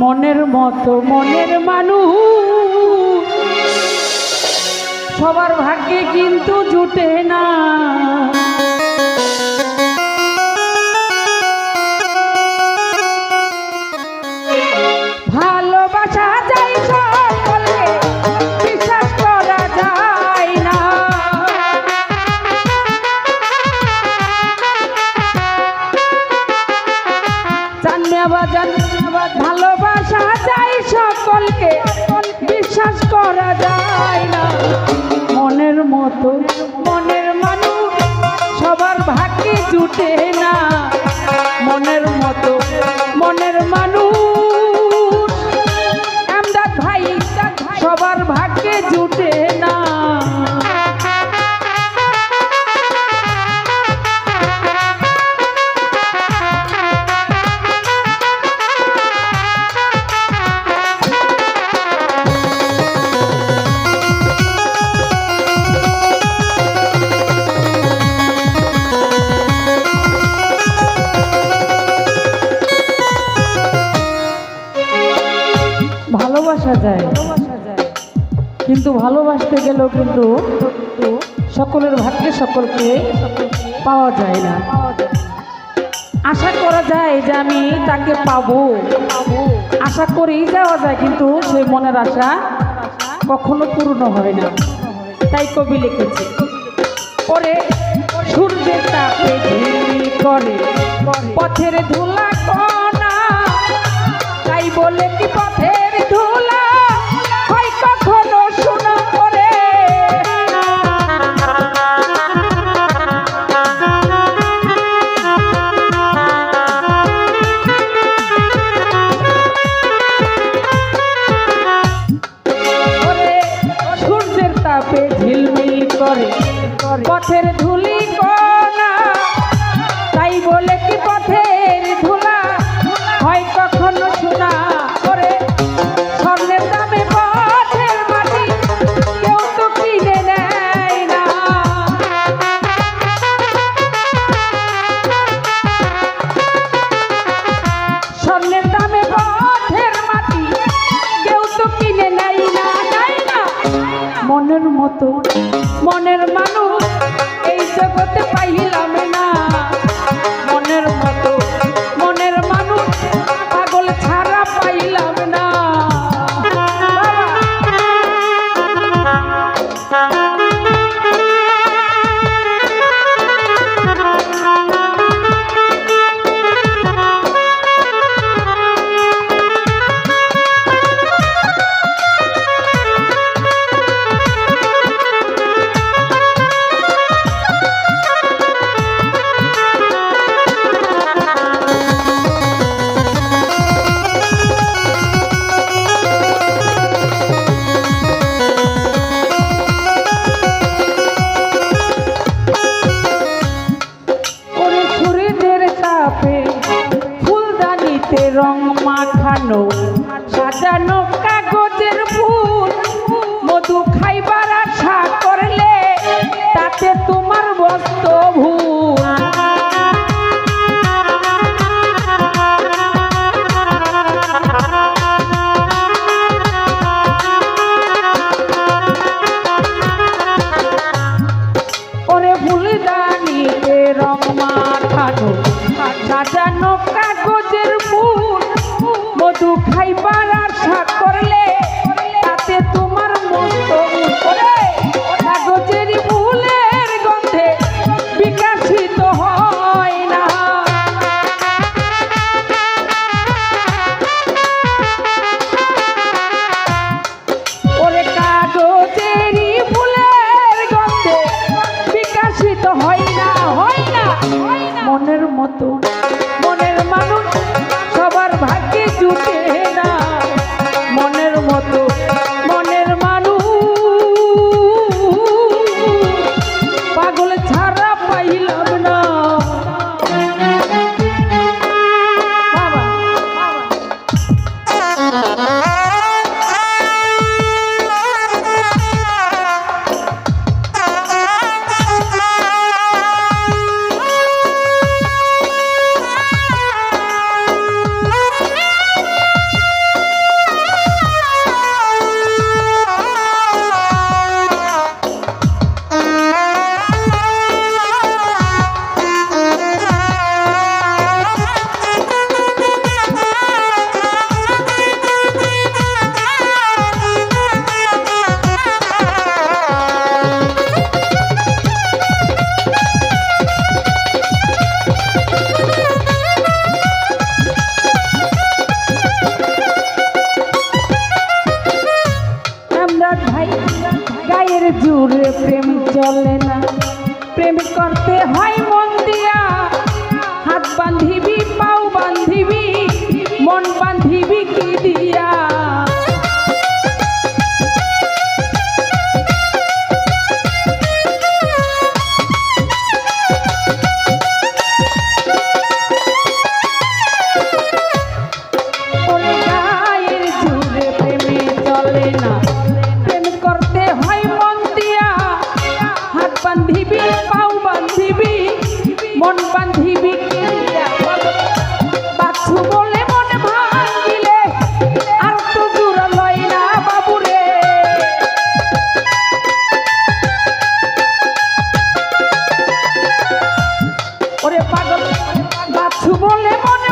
মনের মতো মনের মানুষ সবার ভাগ্যে কিন্তু জুটে না। ভালোবাসা যায় সকলে, বিশ্বাস করা যায় না। ভালোবাসা যায় সকলকে, বিশ্বাস করা যায় না। মনের মতো মনের মানুষ সবার ভাগ্যে জুটে না। মনের মতো মনের মানুষ আমদাদ ভাই সবার ভাগ্যে জুটে না। ভালোবাসা যায়, কিন্তু ভালোবাসতে গেলেও কিন্তু সকলের ভাগ্যে সকলকে পাওয়া যায় না। আশা করা যায় যে আমি তাকে পাবো, আশা করেই যাওয়া যায়, কিন্তু সেই মনের আশা কখনো পূর্ণ হয় না। তাই কবি লিখেছে, পরে সূর্যের তাপে ঝিলমিল করে পথের ধুলা কণা, তাই বলে কি পথের ধুলা হয় কখনো শোনা করে। সূর্যের তাপে ঝিলমিল করে পথের ধুলি কণা, তাই বলে কি পথের ধুলা হয় কখনো শোনা করে। স্বর্ণের দামে পথের মাটি কেউ তো কিনে নেয় না। স্বর্ণের দামে পথের মাটি কেউ তো কিনে নেয় না, নেয় না। মনের মতো মনের মানুষ এই জগতে পাইলাম না। মনের মতো মনের মানুষ পাগল ছাড়া পাইলাম না। ফুলদানিতে রং মাখানো সাজানো কাগজের ফুল, মধু খাইবার আশা করলে তাতে তোমার বস্ত ভুল। ওরে ফুলদানিতে রং মাখানো সাজানো কাগজের ফুল, মধু খাইবার আশা করলে তাতে তোমার মস্ত করে। কাগজের ফুলের গন্ধে বিকশিত হয় না। ওরে কাগজের ফুলের গন্ধে বিকশিত হয় না, হয় না। মনের মতো মনের মানুষ সবার ভাগ্যে জুটে না। মনের মতো মনের মানুষ পাগল ছাড়া পাইলাম না। পাগল বাচ্চু বলে মনে